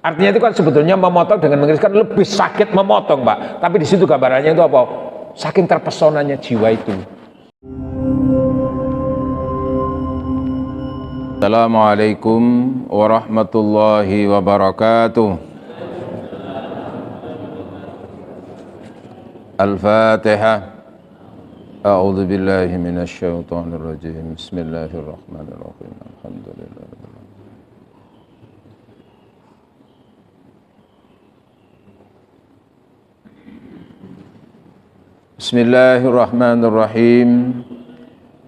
Artinya itu kan sebetulnya memotong dengan mengiriskan lebih sakit memotong, Pak. Tapi di situ gambarannya itu apa? Saking terpesonanya jiwa itu. Assalamualaikum warahmatullahi wabarakatuh. Al-Fatihah. A'udzu billahi minasy syaithanir rajim. Bismillahirrahmanirrahim. Alhamdulillah. Bismillahirrahmanirrahim.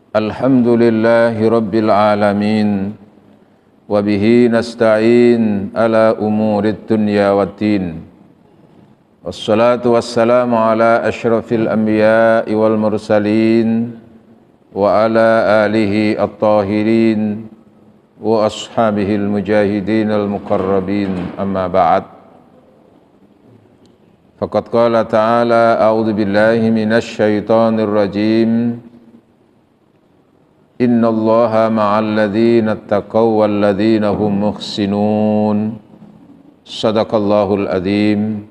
Alhamdulillahi rabbil alamin. Wa bihi nasta'in ala umurid dunya waddin. Wassalatu wassalamu ala asyrafil anbiya'i wal mursalin wa ala alihi at-tahirin wa ashabihil mujahidin al-muqarrabin, amma ba'd. Faqad qala ta'ala a'udzu billahi minasy syaithanir rajim. Innallaha ma'al ladzina taqaw wal ladzina hum muhsinun. Shadaqallahul adzim.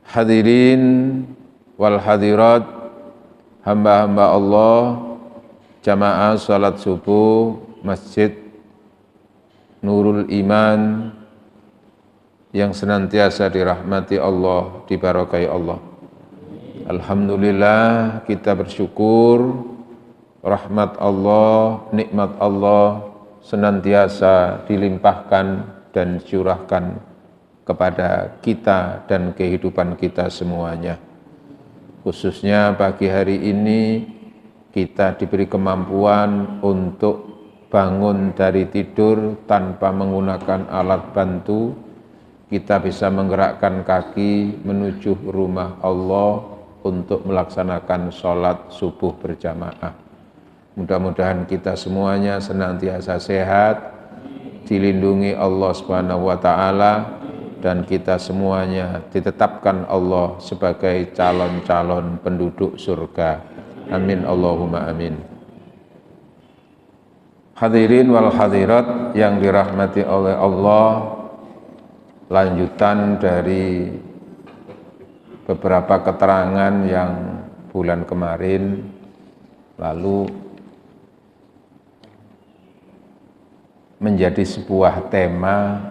Hadirin wal hadirat, hamba-hamba Allah, jamaah salat subuh Masjid Nurul Iman yang senantiasa dirahmati Allah, diberkahi Allah. Alhamdulillah, kita bersyukur rahmat Allah, nikmat Allah senantiasa dilimpahkan dan curahkan kepada kita dan kehidupan kita semuanya. Khususnya pagi hari ini kita diberi kemampuan untuk bangun dari tidur tanpa menggunakan alat bantu. Kita bisa menggerakkan kaki menuju rumah Allah untuk melaksanakan sholat subuh berjamaah. Mudah-mudahan kita semuanya senantiasa sehat, dilindungi Allah Subhanahu wa Ta'ala, dan kita semuanya ditetapkan Allah sebagai calon-calon penduduk surga. Amin Allahumma amin. Hadirin wal hadirat yang dirahmati oleh Allah, lanjutan dari beberapa keterangan yang bulan kemarin lalu menjadi sebuah tema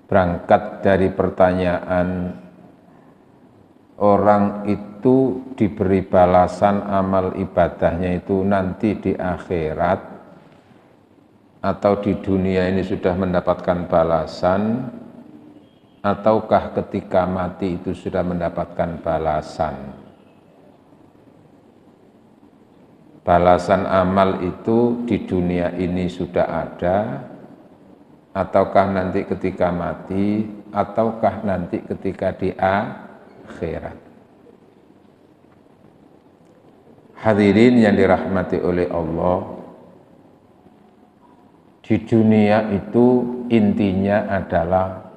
berangkat dari pertanyaan, orang itu diberi balasan amal ibadahnya itu nanti di akhirat atau di dunia ini sudah mendapatkan balasan, ataukah ketika mati itu sudah mendapatkan balasan. Balasan amal itu di dunia ini sudah ada, ataukah nanti ketika mati, ataukah nanti ketika di akhirat. Hadirin yang dirahmati oleh Allah, di dunia itu intinya adalah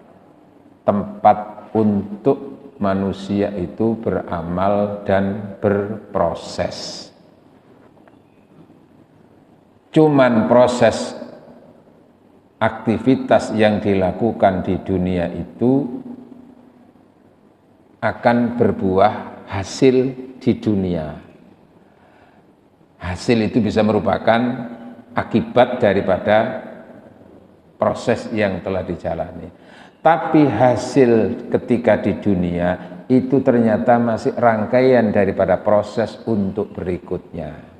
tempat untuk manusia itu beramal dan berproses. Cuman proses aktivitas yang dilakukan di dunia itu akan berbuah hasil di dunia. Hasil itu bisa merupakan akibat daripada proses yang telah dijalani. Tapi hasil ketika di dunia itu ternyata masih rangkaian daripada proses untuk berikutnya.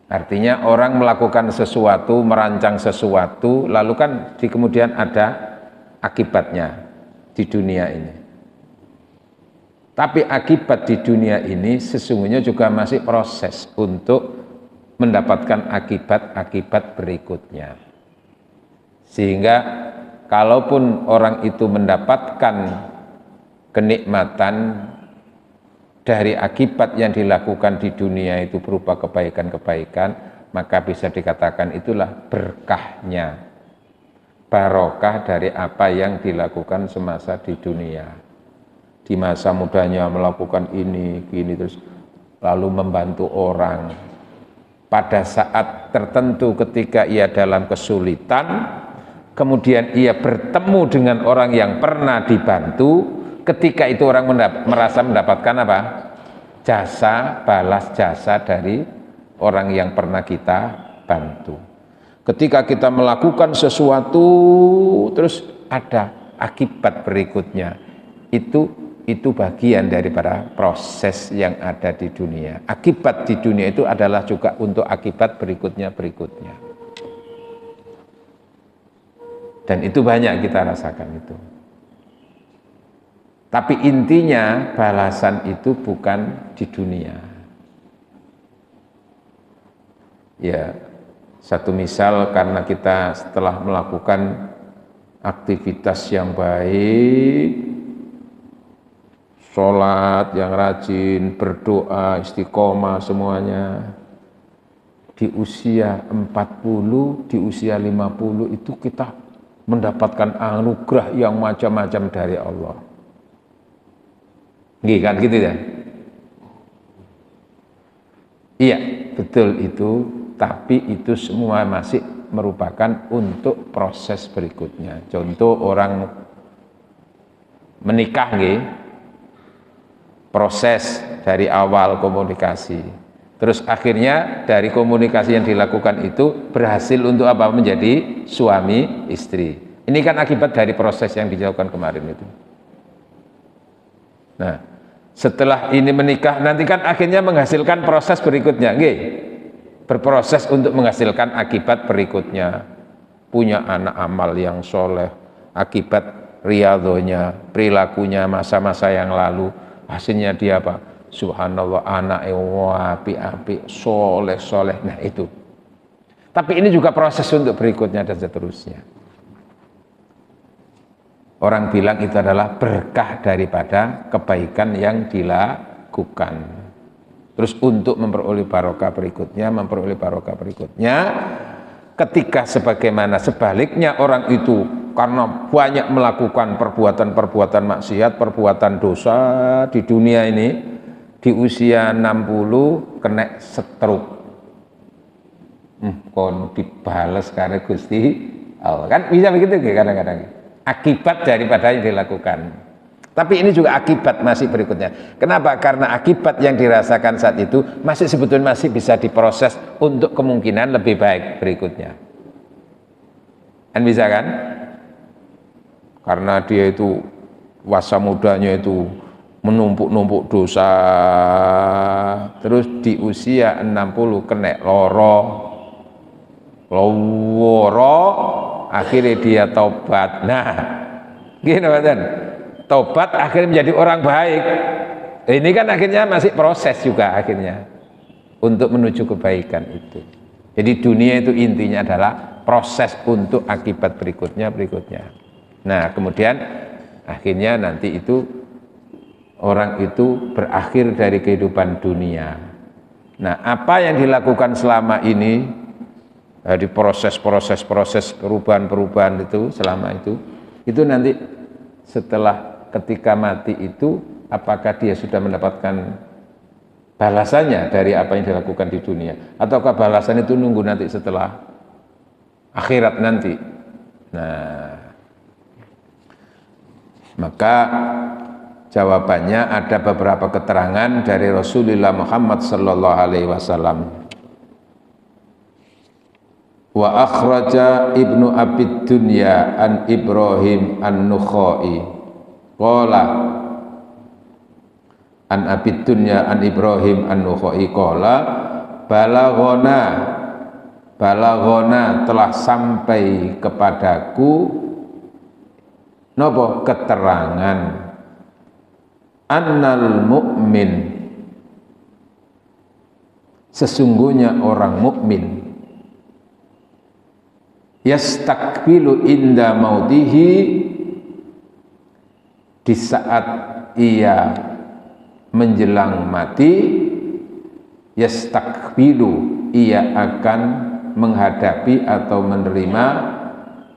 Artinya orang melakukan sesuatu, merancang sesuatu, lalu kan di kemudian ada akibatnya di dunia ini. Tapi akibat di dunia ini sesungguhnya juga masih proses untuk mendapatkan akibat-akibat berikutnya. Sehingga kalaupun orang itu mendapatkan kenikmatan dari akibat yang dilakukan di dunia itu berupa kebaikan-kebaikan, maka bisa dikatakan itulah berkahnya, barokah dari apa yang dilakukan semasa di dunia. Di masa mudanya melakukan ini, gini, terus lalu membantu orang, pada saat tertentu ketika ia dalam kesulitan, kemudian ia bertemu dengan orang yang pernah dibantu, ketika itu orang merasa mendapatkan apa? Jasa, balas jasa dari orang yang pernah kita bantu. Ketika kita melakukan sesuatu terus ada akibat berikutnya, itu bagian daripada proses yang ada di dunia. Akibat di dunia itu adalah juga untuk akibat berikutnya. Dan itu banyak kita rasakan itu. Tapi intinya balasan itu bukan di dunia. Ya, satu misal, karena kita setelah melakukan aktivitas yang baik, sholat yang rajin, berdoa, istiqomah semuanya, di usia 40, di usia 50 itu kita mendapatkan anugerah yang macam-macam dari Allah. Nggih kan gitu ya? Iya, betul itu, tapi itu semua masih merupakan untuk proses berikutnya. Contoh orang menikah nggih, proses dari awal komunikasi. Terus akhirnya dari komunikasi yang dilakukan itu berhasil untuk apa? Menjadi suami istri. Ini kan akibat dari proses yang dilakukan kemarin itu. Nah, setelah ini menikah nanti kan akhirnya menghasilkan proses berikutnya, nggih. Berproses untuk menghasilkan akibat berikutnya. Punya anak amal yang soleh, akibat riadonya, perilakunya masa-masa yang lalu, hasilnya dia apa? Subhanallah, anak api-api, soleh. Nah itu. Tapi ini juga proses untuk berikutnya dan seterusnya. Orang bilang itu adalah berkah daripada kebaikan yang dilakukan. Terus untuk memperoleh barokah berikutnya, ketika sebagaimana sebaliknya orang itu karena banyak melakukan perbuatan maksiat, perbuatan dosa di dunia ini, di usia 60 kena stroke. Kon dibales karena Gusti Allah. Kan bisa begitu kadang-kadang. Akibat daripada yang dilakukan. Tapi ini juga akibat masih berikutnya. Kenapa? Karena akibat yang dirasakan saat itu masih sebetulnya masih bisa diproses untuk kemungkinan lebih baik berikutnya. Kan bisa kan? Karena dia itu masa mudanya itu menumpuk-numpuk dosa, terus di usia 60 kena loro, akhirnya dia taubat. Nah, gini Badan, taubat akhirnya menjadi orang baik. Ini kan akhirnya masih proses juga akhirnya untuk menuju kebaikan itu. Jadi dunia itu intinya adalah proses untuk akibat berikutnya. Nah, kemudian akhirnya nanti itu orang itu berakhir dari kehidupan dunia. Nah, apa yang dilakukan selama ini di proses perubahan itu selama itu nanti setelah ketika mati itu, apakah dia sudah mendapatkan balasannya dari apa yang dilakukan di dunia, ataukah balasan itu nunggu nanti setelah akhirat nanti. Nah, maka jawabannya ada beberapa keterangan dari Rasulullah Muhammad sallallahu alaihi wasallam. Wa akhraja Ibnu Abid Dunya an Ibrahim an-Nukhai qala an Abid Dunya an Ibrahim an-Nukhai qala balagona telah sampai kepadaku napa keterangan annal mu'min, sesungguhnya orang mukmin, yastakbilu inda mautihi, di saat ia menjelang mati, yastakbilu, ia akan menghadapi atau menerima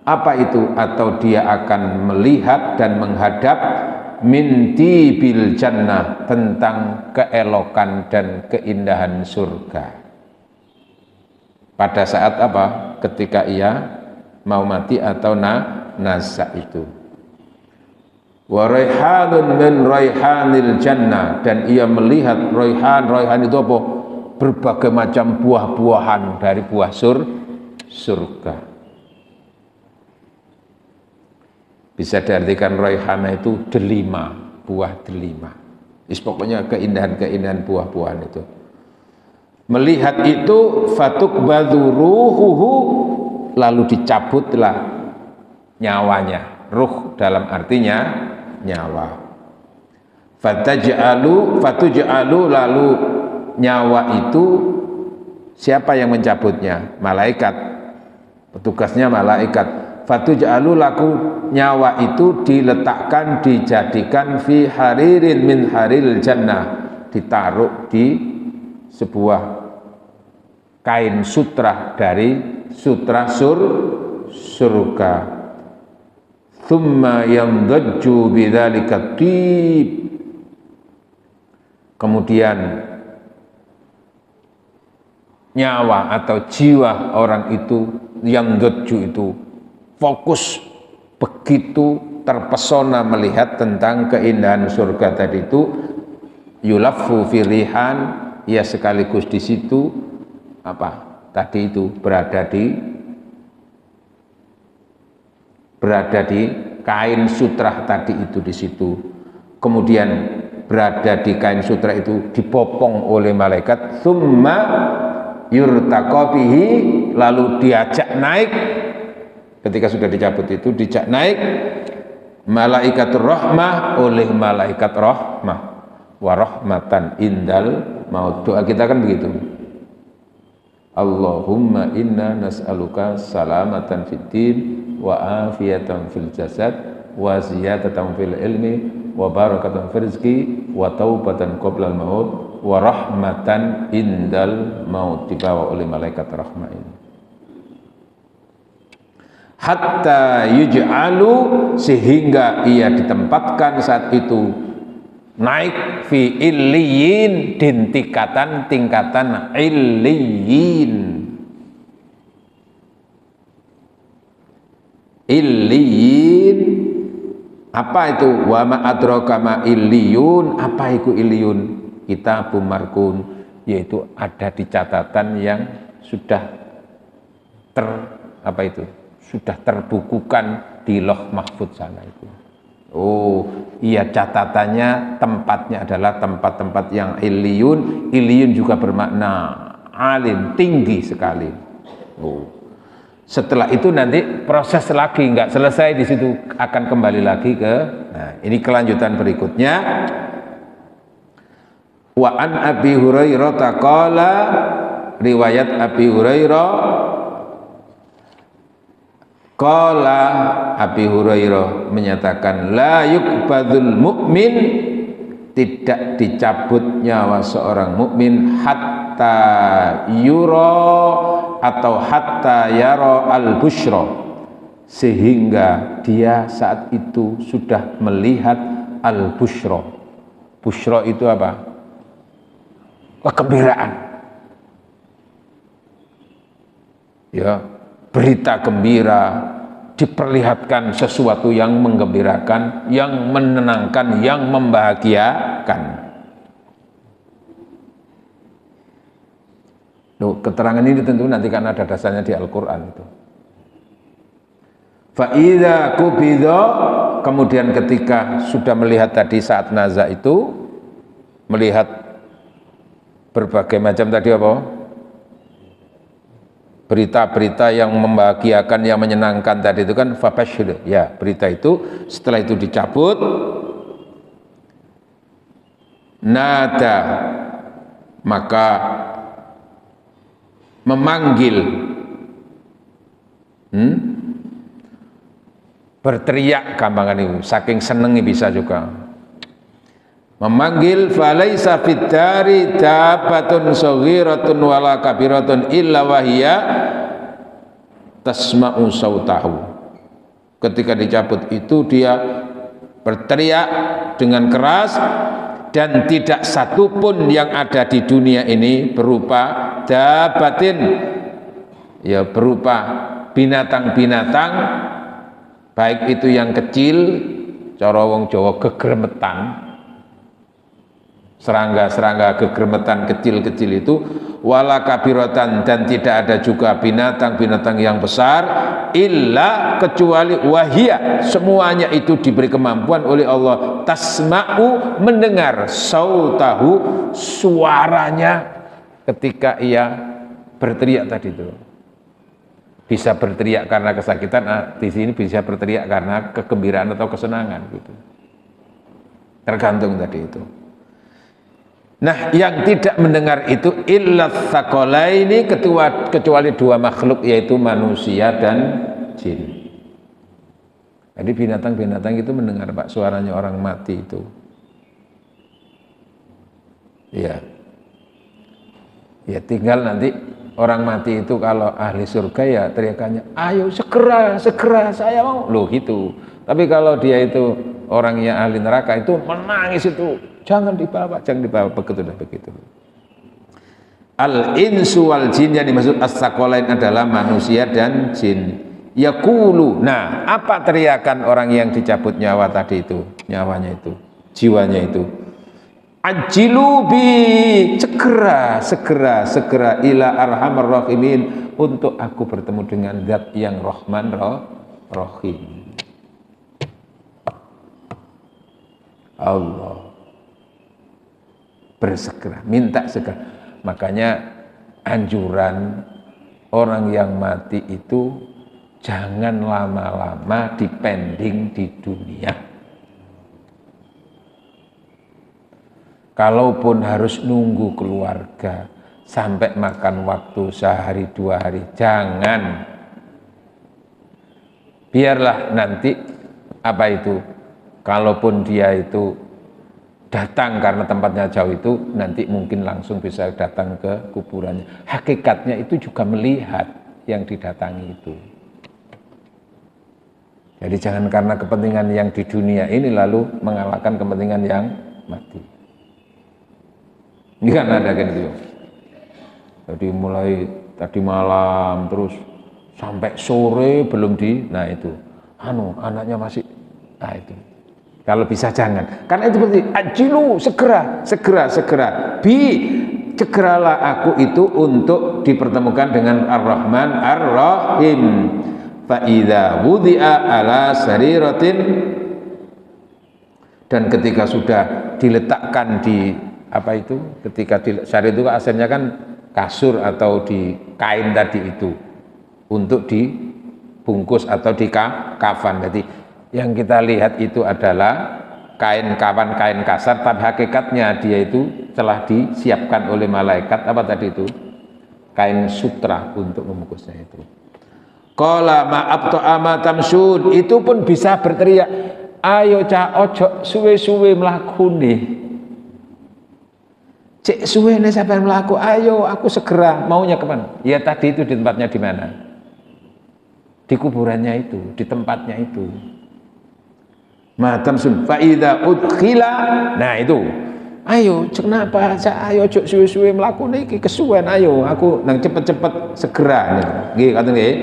apa itu, atau dia akan melihat dan menghadap minti bil jannah, tentang keelokan dan keindahan surga. pada saat apa? Ketika ia mau mati atau nazak itu. Wa raihanun min raihanil jannah, dan ia melihat raihan itu apa? Berbagai macam buah-buahan dari buah surga. Bisa diartikan raihana itu delima, buah delima. Pokoknya keindahan-keindahan buah-buahan itu. Melihat itu fatukbadhu ruhuhu, lalu dicabutlah nyawanya. Ruh dalam artinya nyawa. Fatuj'alu, lalu nyawa itu siapa yang mencabutnya? Malaikat. Petugasnya malaikat. Fatuj'alu, laku nyawa itu diletakkan, dijadikan fi haririn min haril jannah, ditaruh di sebuah kain sutra dari sutra surga. Thumma yamdajju bidzalika tib, kemudian nyawa atau jiwa orang itu yamdajju itu fokus, begitu terpesona melihat tentang keindahan surga tadi itu, yulaffu firihan, ia sekaligus di situ apa tadi itu berada di kain sutra tadi itu di situ. Kemudian berada di kain sutra itu dipopong oleh malaikat. Tsumma yurtaqa bihi, lalu diajak naik. Ketika sudah dicabut itu dijak naik malaikatur rahmah, oleh malaikat rahmah, wa rahmatan indal maut. Doa kita kan begitu. Allahumma inna nas'aluka salamatan fid din wa afiyatan fil jasad wa ziyadatan fil ilmi wa barakatan fil rizqi wa taubatan qoblal maut wa rahmatan indal maut. Dibawa oleh malaikat rahmah ini. Hatta yuj'alu, sehingga ia ditempatkan saat itu naik fi illiyin, din tingkatan illiyin. Illiyin apa itu? Wa ma adraka ma illiyun, apa itu illiyun? Kitabum markun, yaitu ada di catatan yang sudah sudah terbukukan di Lauh Mahfuz sana itu. Oh, iya, catatannya tempatnya adalah tempat-tempat yang iliyun. Iliyun juga bermakna alim, tinggi sekali. Oh. Setelah itu nanti proses lagi, nggak selesai di situ, akan kembali lagi ke. Nah, ini kelanjutan berikutnya. Wa an Abi Hurairah taqala, riwayat Abi Hurairah. Qala, Abi Hurairah menyatakan, la yuqbadul mu'min, tidak dicabut nyawa seorang mukmin hatta yura atau hatta yara al-busyra, sehingga dia saat itu sudah melihat al-busyra. Busyra itu apa? Kegembiraan. Ya, berita gembira, diperlihatkan sesuatu yang menggembirakan, yang menenangkan, yang membahagiakan. Loh, keterangan ini tentu nanti kan ada dasarnya di Al-Quran itu. Fa'idha kubidho, kemudian ketika sudah melihat tadi saat nazak itu, melihat berbagai macam tadi apa? Berita-berita yang membahagiakan, yang menyenangkan tadi itu kan fabashir, ya, berita itu setelah itu dicabut, nada, maka memanggil, berteriak, gampangan itu saking senengi bisa juga memanggil, falaisa fid dari dabatun saghiratun wala kabiratun illa wahiyya tasma'u sautahu. Ketika dicabut itu dia berteriak dengan keras, dan tidak satupun yang ada di dunia ini berupa dabatin, ya berupa binatang-binatang, baik itu yang kecil, cara wong Jawa gegremetan, serangga-serangga gegremetan kecil-kecil itu, wala kabiratan, dan tidak ada juga binatang-binatang yang besar, illa kecuali wahia, semuanya itu diberi kemampuan oleh Allah, tasma'u, mendengar, sautahu, suaranya ketika ia berteriak tadi itu. Bisa berteriak karena kesakitan, di sini bisa berteriak karena kegembiraan atau kesenangan gitu. Tergantung tadi itu. Nah, yang tidak mendengar itu illa tsaqalaini, kecuali dua makhluk, yaitu manusia dan jin. Jadi binatang-binatang itu mendengar Pak suaranya orang mati itu. Iya. Ya tinggal nanti orang mati itu kalau ahli surga ya teriakannya, ayo segera, segera saya mau, loh gitu. Tapi kalau dia itu orangnya ahli neraka itu menangis itu, jangan dibawa, jangan dibawa, begitu dah begitu. Al-insu wal jin, yang dimaksud as-tsaqalain adalah manusia dan jin. Yaqulu, nah apa teriakan orang yang dicabut nyawa tadi itu, nyawanya itu, jiwanya itu? Ajilu bi, segera, segera, segera, ila arhamar rahimin, untuk aku bertemu dengan zat yang Rahman Rahim. Allah bersegera, minta segera. Makanya anjuran orang yang mati itu jangan lama-lama dipending di dunia. Kalaupun harus nunggu keluarga sampai makan waktu sehari dua hari, jangan. Biarlah nanti apa itu, kalaupun dia itu datang karena tempatnya jauh itu, nanti mungkin langsung bisa datang ke kuburannya. Hakikatnya itu juga melihat yang didatangi itu. Jadi jangan karena kepentingan yang di dunia ini lalu mengalahkan kepentingan yang mati. Ini kan ada kan gitu. Jadi mulai tadi malam terus sampai sore belum nah itu, anaknya masih, nah itu. Kalau bisa jangan, karena itu seperti ajilu, segera, segera, segera. Segeralah aku itu untuk dipertemukan dengan Ar-Rahman Ar-Rahim. Fa idza wudi'a ala sariratin, dan ketika sudah diletakkan di apa itu, ketika sarir itu asalnya kan kasur atau di kain tadi itu untuk dibungkus atau di kafan. Jadi yang kita lihat itu adalah kain kafan, kain kasar, tapi hakikatnya dia itu telah disiapkan oleh malaikat apa tadi itu, kain sutra untuk membungkusnya itu. Qala ma'ab ta'ama tamsun, itu pun bisa berteriak, ayo cah ojo suwe-suwe mlakune. Cek suwe nih siapa yang melaku, ayo aku segera, maunya kemana? Ya tadi itu di tempatnya di mana? Di kuburannya itu, di tempatnya itu. Matamsun faida udkhila, nah itu, ayo kenapa? Ayo cek suwe-suwe melaku nih kesuwen, ayo aku nang cepet-cepet segera nih, gini kata nih.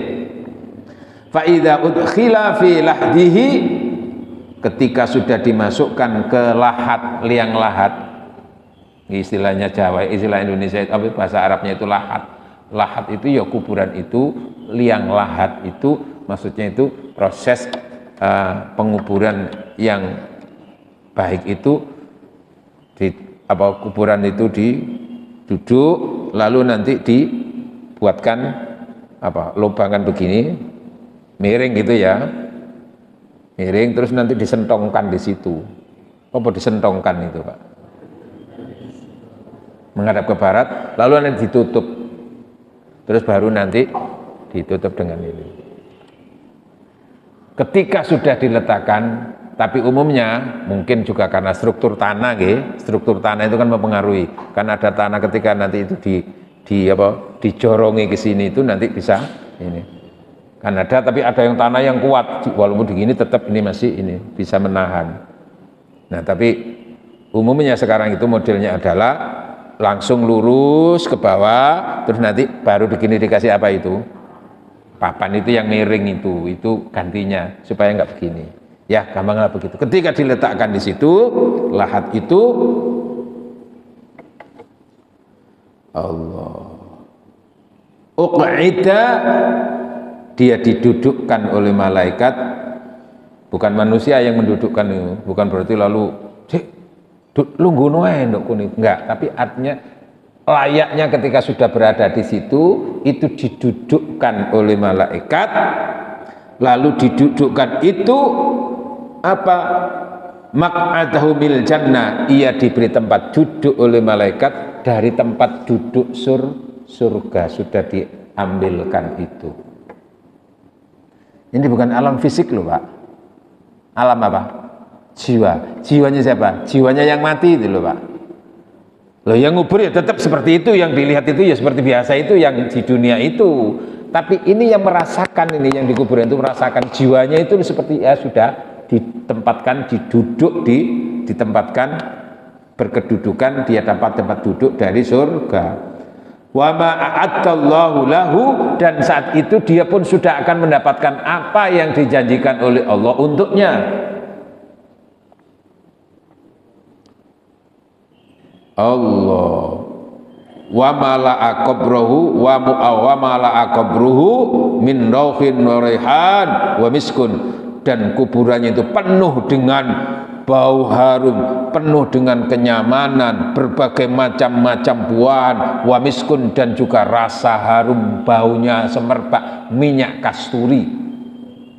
Faida udkhila fi lahdihi, ketika sudah dimasukkan ke lahat, liang lahat. Istilahnya Jawa, istilah Indonesia itu, tapi bahasa Arabnya itu lahat. Lahat itu ya kuburan itu, liang lahat itu maksudnya itu proses penguburan yang baik itu di apa, kuburan itu diduduk lalu nanti dibuatkan apa, lubangan begini miring gitu ya, miring terus nanti disentongkan di situ. Apa disentongkan itu Pak? Menghadap ke barat, lalu nanti ditutup, terus baru nanti ditutup dengan ini. Ketika sudah diletakkan, tapi umumnya mungkin juga karena struktur tanah, struktur tanah itu kan mempengaruhi. Kan ada tanah ketika nanti itu dijorongi ke sini itu nanti bisa ini. Kan ada, tapi ada yang tanah yang kuat, walaupun begini tetap ini masih ini bisa menahan. Nah, tapi umumnya sekarang itu modelnya adalah langsung lurus ke bawah, terus nanti baru begini dikasih apa itu, Papan itu yang miring itu gantinya supaya nggak begini. Ya, gampanglah begitu. Ketika diletakkan di situ, lahat itu Allah uq'ida, dia didudukkan oleh malaikat, bukan manusia yang mendudukkan itu, bukan berarti lalu lu ngono ae nduk kene, enggak, tapi artinya layaknya ketika sudah berada di situ itu didudukkan oleh malaikat, lalu didudukkan itu apa? Maq'adahu mil jannah, ia diberi tempat duduk oleh malaikat dari tempat duduk surga, sudah diambilkan itu. Ini bukan alam fisik loh Pak, alam apa? Jiwa. Jiwanya siapa? Jiwanya yang mati itu loh Pak. Loh yang ngubur ya tetap seperti itu, yang dilihat itu ya seperti biasa itu yang di dunia itu, tapi ini yang merasakan, ini yang di kuburan itu merasakan, jiwanya itu seperti ya sudah ditempatkan, ditempatkan berkedudukan, dia dapat tempat duduk dari surga. Wa ma a'addallahu lahu, dan saat itu dia pun sudah akan mendapatkan apa yang dijanjikan oleh Allah untuknya. Allah wa mala'a qabrahu wa mala'a qabruhu min rauhin wa raihan wa miskun, dan kuburannya itu penuh dengan bau harum, penuh dengan kenyamanan, berbagai macam-macam buahan, wa miskun, dan juga rasa harum, baunya semerbak minyak kasturi.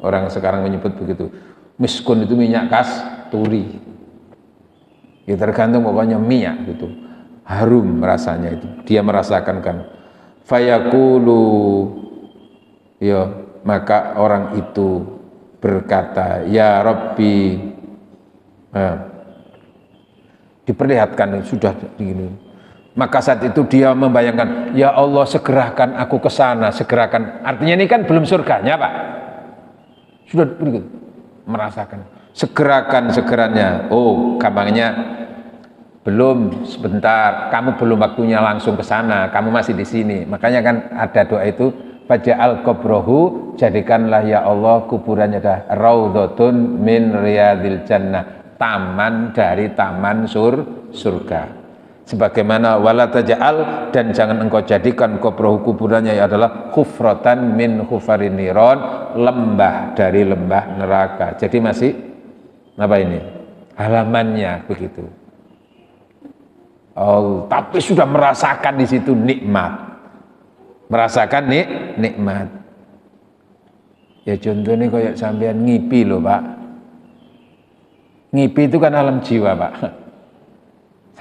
Orang sekarang menyebut begitu, miskun itu minyak kasturi. Ya tergantung pokoknya minyak gitu, harum rasanya itu, dia merasakan kan. Fayaqulu, ya maka orang itu berkata, ya Rabbi, diperlihatkan sudah begini. Maka saat itu dia membayangkan, ya Allah segerakan aku ke sana, segerakan. Artinya ini kan belum surganya Pak, sudah begitu merasakan, segerakan segeranya. Oh gampangnya belum, sebentar, kamu belum waktunya langsung ke sana, kamu masih di sini. Makanya kan ada doa itu, faj'al qabrahu, jadikanlah ya Allah kuburannya dah raudhatun min riyadil jannah, taman dari taman surga. Sebagaimana wala taj'al, dan jangan engkau jadikan qabrahu kuburannya adalah khufratan min khufarin niron, lembah dari lembah neraka. Jadi masih apa ini? Halamannya begitu. Oh, tapi sudah merasakan di situ nikmat, merasakan nikmat. Ya contohnya kayak sampean ngipi loh Pak, ngipi itu kan alam jiwa Pak.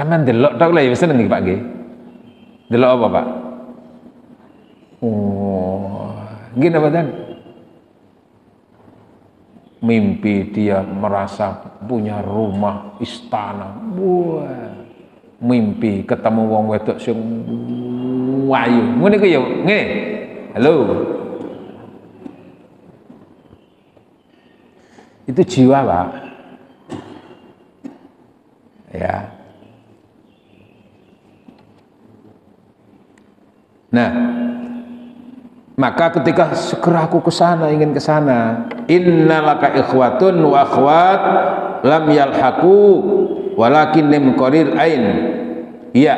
Sampean delok tok lah ya seneng nih Pak nggih. Delok apa Pak? Oh, gini apa dan? Mimpi dia merasa punya rumah istana. Wah. Mimpi ketemu wong wedok sing wayu. Ngene ku ya, ngene. Halo. Itu jiwa, Pak. Ya. Nah, maka ketika segera aku ke sana, ingin ke sana, innalaka ikhwatun wa akhwat lam yalhaqu walakin lim qaril ain. Iya,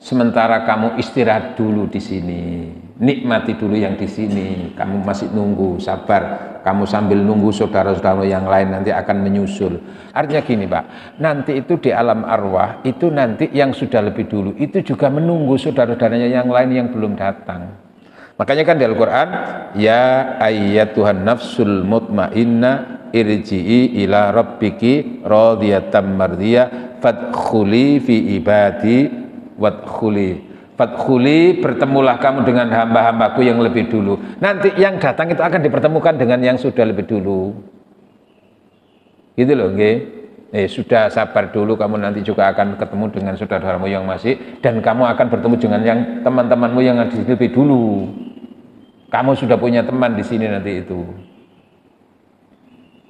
sementara kamu istirahat dulu di sini, nikmati dulu yang di sini, kamu masih nunggu, sabar, kamu sambil nunggu saudara-saudara yang lain nanti akan menyusul. Artinya gini Pak, nanti itu di alam arwah itu nanti yang sudah lebih dulu itu juga menunggu saudara-saudaranya yang lain yang belum datang. Makanya kan di Al-Quran, ya ayyatuhan nafsul mutmainnah irji'i ila rabbiki radiyatan mardiyah fadkhuli fi ibadi fadkhuli, bertemulah kamu dengan hamba-hambaku yang lebih dulu. Nanti yang datang itu akan dipertemukan dengan yang sudah lebih dulu. Gitu loh, nggih. Sudah sabar dulu, kamu nanti juga akan ketemu dengan saudaramu yang masih, dan kamu akan bertemu dengan yang teman-temanmu yang lebih dulu. Kamu sudah punya teman di sini nanti itu.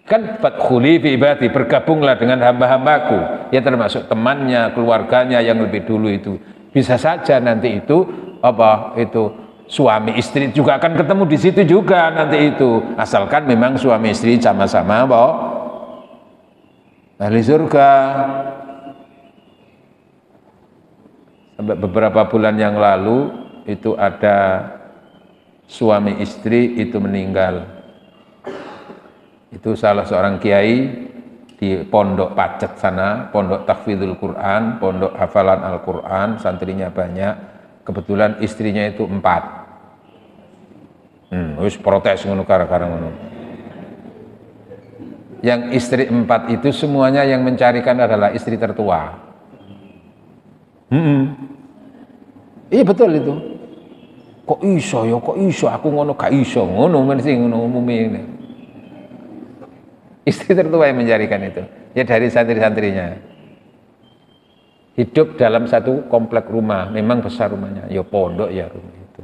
Kan fadkhuli fi ibadi, bergabunglah dengan hamba-hambaku, ya termasuk temannya, keluarganya yang lebih dulu itu. Bisa saja nanti itu apa itu suami istri juga akan ketemu di situ juga nanti itu, asalkan memang suami istri sama-sama apa ahli surga. Sampai beberapa bulan yang lalu itu ada suami istri itu meninggal. Itu salah seorang kiai di pondok Pacet sana, pondok tahfidzul Quran, pondok hafalan Al-Quran, santrinya banyak. Kebetulan istrinya itu 4. Wis protes ngono gara-gara ngono. Yang istri 4 itu semuanya yang mencarikan adalah istri tertua. Iya betul itu. Kok iso ya, kok iso aku ngono gak iso, ngono mesti ngono umumnya ini. Istri tertua yang mencarikan itu, ya dari santri-santrinya. Hidup dalam satu komplek rumah, memang besar rumahnya, ya pondok ya rumah itu.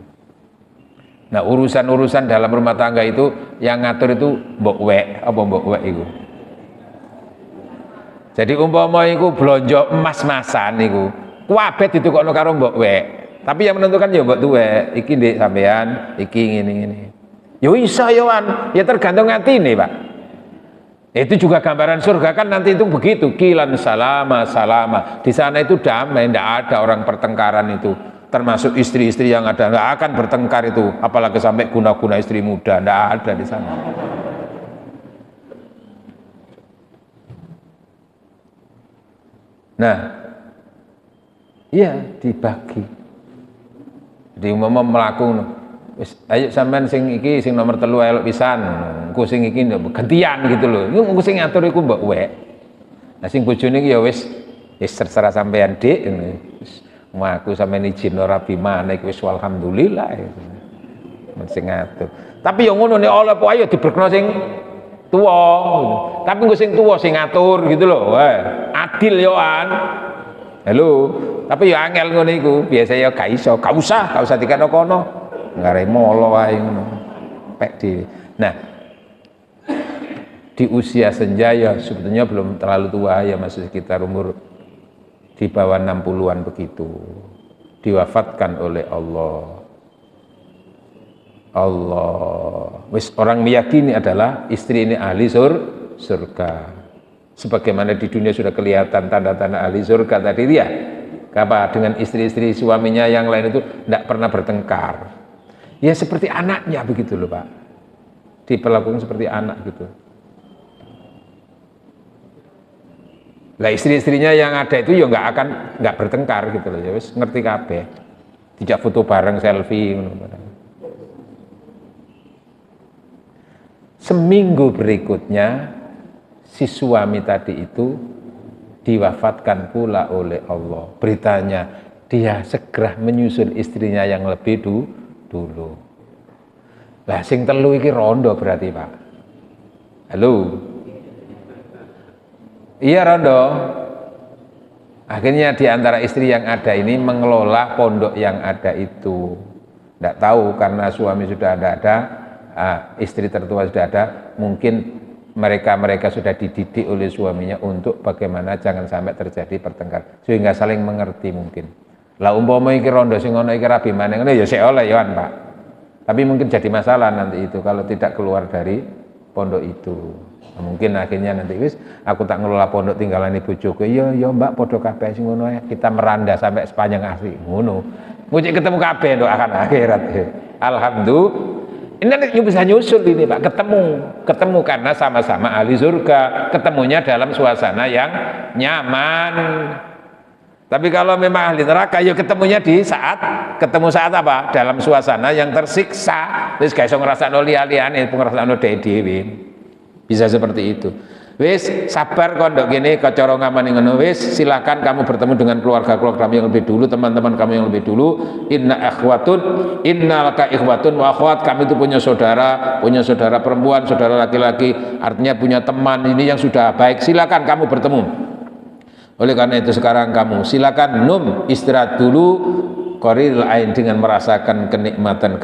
Nah urusan-urusan dalam rumah tangga itu yang ngatur itu mbok wek, apa mbok wek itu. Jadi umpama iku blonjo emas-masan niku, kuwabet ditukokno karo mbok wek. Tapi yang menentukan ya mbok tuwek, iki ndek sampean, iki ngene-ngene. Ya iso ya wan, ya tergantung atine, Pak. Itu juga gambaran surga kan nanti itu begitu, kilan salama salama. Di sana itu damai, tidak ada orang pertengkaran itu. Termasuk istri-istri yang ada, nggak akan bertengkar itu, apalagi sampai guna-guna istri muda, tidak ada di sana. Nah, iya dibagi. Jadi umpama melaku, ayo sampean sing iki sing nomor 3 elok pisan, engko sing iki gantian gitu loh. Engko sing ngatur iku mbok wek. Nah sing bojone iki ya wis terserah sampean Dik. Wis aku sampean izin ora bimane iki wis alhamdulillah. Sing ngatur. Tapi yo ngono nek oleh apa ayo diberkno sing tuwa. Tapi engko sing tuwa sing ngatur gitu loh. Adil yo an. Halo, tapi ya angel ngono iku, biasa ya gak iso, gak usah dikano kono. Ngare molo wae ngono. Pek dhewe. Nah, di usia senja ya sebetulnya belum terlalu tua ya, masih sekitar umur di bawah 60-an begitu. Diwafatkan oleh Allah. Wis orang meyakini adalah istri ini ahli surga. Sebagaimana di dunia sudah kelihatan tanda-tanda ahli surga tadi dia. Apa dengan istri-istri suaminya yang lain itu tidak pernah bertengkar. Ya seperti anaknya begitu loh Pak. Diperlakukan seperti anak gitu. Lah istri-istrinya yang ada itu ya nggak bertengkar gitu loh. Ya wis ngerti kabeh. Tidak foto bareng selfie. Seminggu berikutnya si suami tadi itu diwafatkan pula oleh Allah. Beritanya dia segera menyusul istrinya yang lebih dulu. Lah sing telu iki rondo berarti Pak. Halo. Iya rondo. Akhirnya di antara istri yang ada ini mengelola pondok yang ada itu. Tidak tahu karena suami sudah ada, istri tertua sudah ada, mungkin mereka sudah dididik oleh suaminya untuk bagaimana jangan sampai terjadi pertengkaran sehingga saling mengerti mungkin. Lah umpama iki rondo sing ana iki rabi maneh ngene ya sik oleh ya Pak. Tapi mungkin jadi masalah nanti itu kalau tidak keluar dari pondok itu. Nah, mungkin akhirnya nanti wis aku tak ngelola pondok tinggalan ibu bojoku. Iya Mbak padha kabeh sing ngono ya. Kita meranda sampai sepanjang asli ngono. Ngucik ketemu kabeh ndok akan akhirat. Alhamdulillah. Ini bisa nyusul ini Pak, ketemu karena sama-sama ahli surga, ketemunya dalam suasana yang nyaman. Tapi kalau memang ahli neraka, ya ketemunya ketemu saat apa? Dalam suasana yang tersiksa. Terus gak iso ngrasakno liya-liyane, ngrasakno dhewe. Bisa seperti itu. Wis sabar kok ndok kene kacara ngamani ngono wis silakan kamu bertemu dengan keluarga kamu yang lebih dulu, teman-teman kamu yang lebih dulu. Innalaka ikhwatun wa akhwat, kami itu punya saudara perempuan, saudara laki-laki, artinya punya teman ini yang sudah baik, silakan kamu bertemu. Oleh karena itu sekarang kamu silakan istirahat dulu qaril ain dengan merasakan kenikmatan.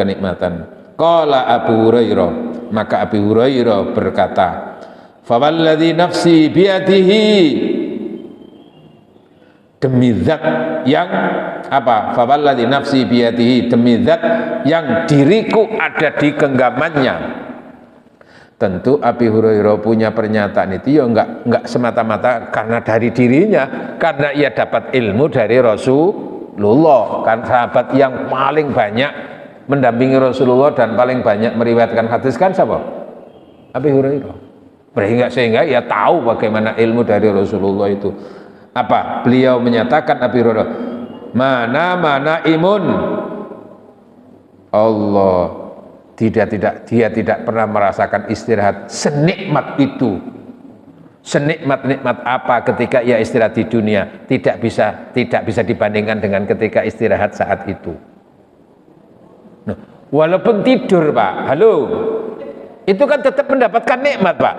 Qala Abu Hurairah, maka Abu Hurairah berkata, fawalladzi nafsi biyadihi demi zat yang apa? Fawalladzi nafsi biyadihi, demi zat yang diriku ada di genggamannya. Tentu Abi Hurairah punya pernyataan itu ya enggak semata-mata karena dari dirinya, karena ia dapat ilmu dari Rasulullah, kan sahabat yang paling banyak mendampingi Rasulullah dan paling banyak meriwayatkan hadis kan siapa? Abi Hurairah. Sehingga ia tahu bagaimana ilmu dari Rasulullah itu. Apa? Beliau menyatakan, Abi Hurairah, mana imun Allah, dia tidak pernah merasakan istirahat senikmat itu. Senikmat-nikmat apa ketika ia istirahat di dunia, tidak bisa dibandingkan dengan ketika istirahat saat itu. Nah, walaupun tidur, Pak, halo, itu kan tetap mendapatkan nikmat, Pak.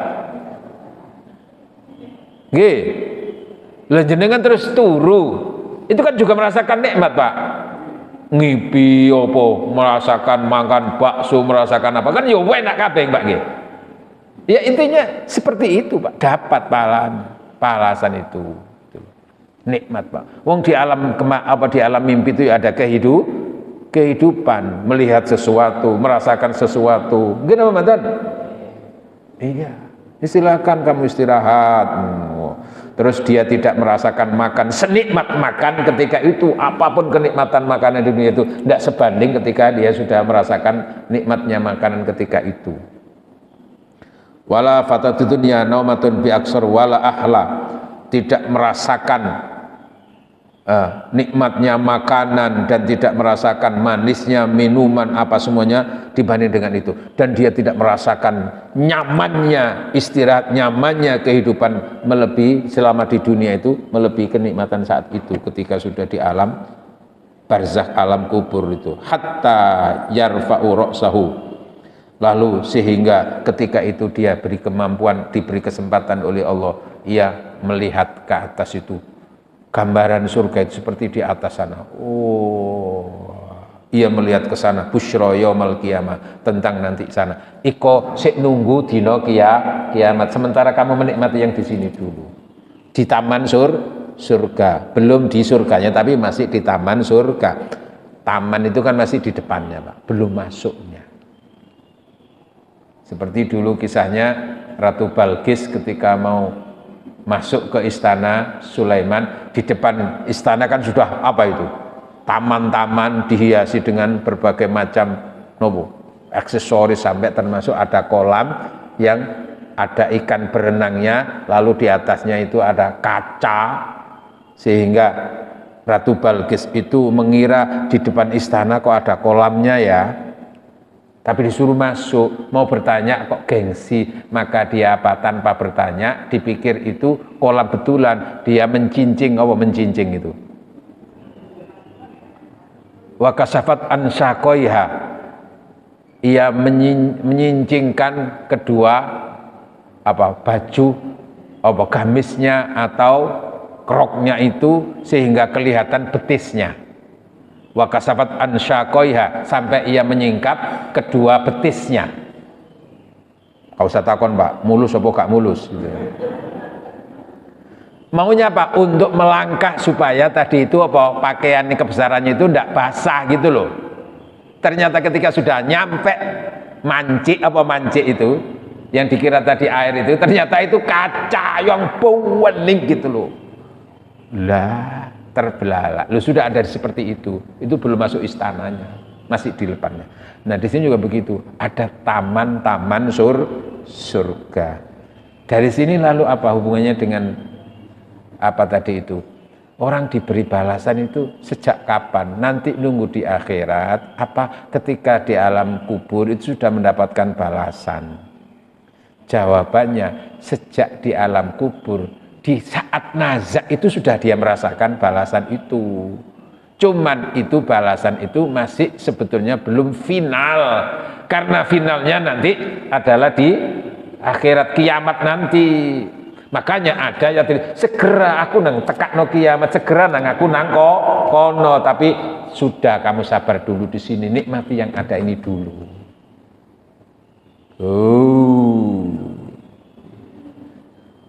Nggih. Lah jenengan terus turu, itu kan juga merasakan nikmat, Pak. Ngipi opo, merasakan makan bakso, merasakan apa, kan ya enak kabeh, Pak nggih. Ya intinya seperti itu, Pak, dapat balasan itu. Nikmat, Pak. Wong di alam di alam mimpi itu ada kehidupan, melihat sesuatu, merasakan sesuatu. Gini apa, Mantan? Iya. Silakan kamu istirahat. Terus dia tidak merasakan makan senikmat makan ketika itu, apapun kenikmatan makanan di dunia itu tidak sebanding ketika dia sudah merasakan nikmatnya makanan ketika itu. Wala fatatu dunya naumatun bi aksar wala ahla, tidak merasakan nikmatnya makanan dan tidak merasakan manisnya minuman apa semuanya dibanding dengan itu, dan dia tidak merasakan nyamannya istirahat, nyamannya kehidupan melebihi selama di dunia itu, melebihi kenikmatan saat itu ketika sudah di alam barzakh, alam kubur itu. Hatta yarfa'u ra'sahu, lalu sehingga ketika itu dia beri kemampuan, diberi kesempatan oleh Allah, ia melihat ke atas itu, gambaran surga itu seperti di atas sana. Oh, ia melihat ke sana, busyra yaumal qiyamah, tentang nanti sana. Iko sik nunggu dino kiamat, sementara kamu menikmati yang di sini dulu. Di taman surga, belum di surganya tapi masih di taman surga. Taman itu kan masih di depannya, Pak, belum masuknya. Seperti dulu kisahnya Ratu Balqis ketika mau masuk ke istana Sulaiman, di depan istana kan sudah apa itu, taman-taman dihiasi dengan berbagai macam aksesoris, sampai termasuk ada kolam yang ada ikan berenangnya, lalu di atasnya itu ada kaca, sehingga Ratu Balqis itu mengira di depan istana kok ada kolamnya ya, tapi disuruh masuk, mau bertanya kok gengsi, maka dia apa, tanpa bertanya, dipikir itu kolam betulan, dia mencincing itu. Wa kasafat an saqaiha, ia menyincingkan kedua baju gamisnya atau kroknya itu sehingga kelihatan betisnya. Wa kasafat an saqaiha, sampai ia menyingkap kedua betisnya. Kau usah takon, Pak, mulus apa gak mulus gitu. Maunya apa? Untuk melangkah supaya tadi itu pakaian kebesarannya itu tidak basah gitu loh. Ternyata ketika sudah nyampe mancik itu yang dikira tadi air itu, ternyata itu kaca yang bening gitu loh. Lah, terbelalak. Lu sudah ada seperti itu belum masuk istananya, masih di depannya. Nah, di sini juga begitu, ada taman-taman surga. Dari sini lalu apa hubungannya dengan apa tadi itu? Orang diberi balasan itu sejak kapan? Nanti nunggu di akhirat, apa ketika di alam kubur itu sudah mendapatkan balasan? Jawabannya, sejak di alam kubur, di saat nazak itu sudah dia merasakan balasan itu. Cuman itu balasan itu masih sebetulnya belum final, karena finalnya nanti adalah di akhirat kiamat nanti. Makanya ada ya, segera aku nang tekakno kiamat, segera nang aku nang kono, tapi sudah kamu sabar dulu di sini, nikmati yang ada ini dulu.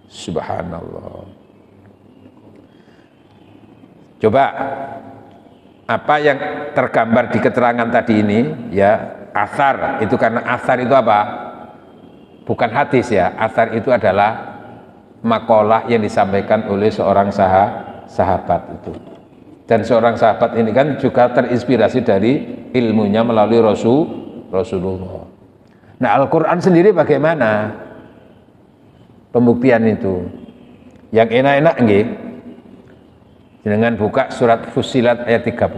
Subhanallah. Coba apa yang tergambar di keterangan tadi ini ya, asar itu, karena asar itu apa? Bukan hadis ya, asar itu adalah makalah yang disampaikan oleh seorang sahabat itu. Dan seorang sahabat ini kan juga terinspirasi dari ilmunya melalui Rasulullah. Nah, Al-Quran sendiri bagaimana pembuktian itu? Yang enak-enak nggih, dengan buka surat Fussilat ayat 30.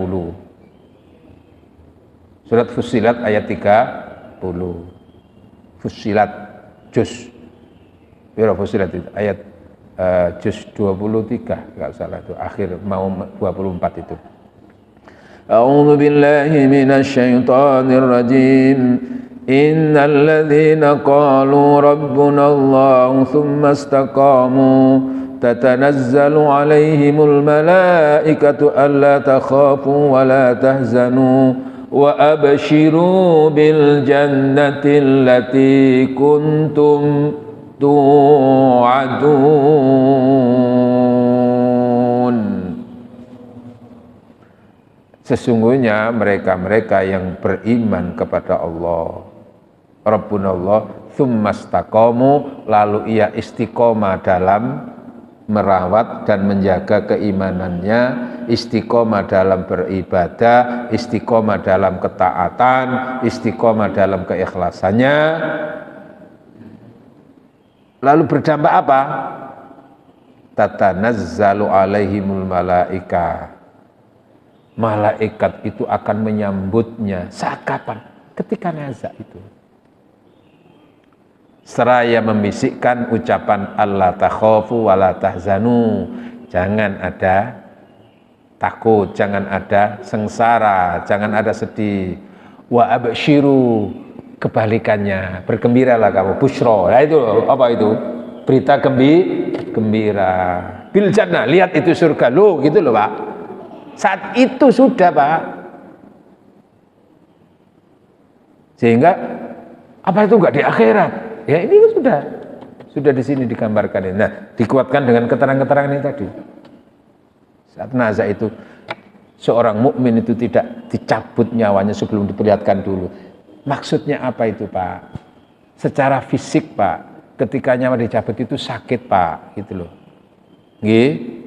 Surat Fussilat ayat 30. Fussilat juz. Piro Fussilat itu? Ayat juz 23, enggak salah itu, akhir mau 24 itu. A'udzu billahi minasyaitonir rajim. Innal ladzina qalu rabbuna Allah tsumma istaqamu tatanazzalu 'alaihimul malaikatu alla takhafu wa la tahzanu wa abshiru bil jannati allati kuntum tu'adun. Sesungguhnya mereka-mereka yang beriman kepada Allah, Rabbunallah, tsumastaqamu, lalu ia istiqomah dalam merawat dan menjaga keimanannya, istiqomah dalam beribadah, istiqomah dalam ketaatan, istiqomah dalam keikhlasannya. Lalu berdampak apa? Tatanazzalu alaihimul malaika. Malaikat itu akan menyambutnya. Saat kapan? Ketika nazak itu. Seraya membisikkan ucapan Allah takhafu wa la tahzanu. Jangan ada takut, jangan ada sengsara, jangan ada sedih. Wa absyiru, kebalikannya, bergembiralah kamu, busyra. Nah itu apa itu? Berita gembira. Bil jannah, lihat itu surga. Loh, gitu loh, Pak. Saat itu sudah, Pak. Sehingga apa itu enggak di akhirat? Ya ini sudah di sini digambarkan ini. Nah, dikuatkan dengan keterangan-keterangan ini tadi. Saat nazak itu seorang mukmin itu tidak dicabut nyawanya sebelum diperlihatkan dulu. Maksudnya apa itu, Pak? Secara fisik, Pak, ketika nyawa dicabut itu sakit, Pak, gitu loh. Nggih.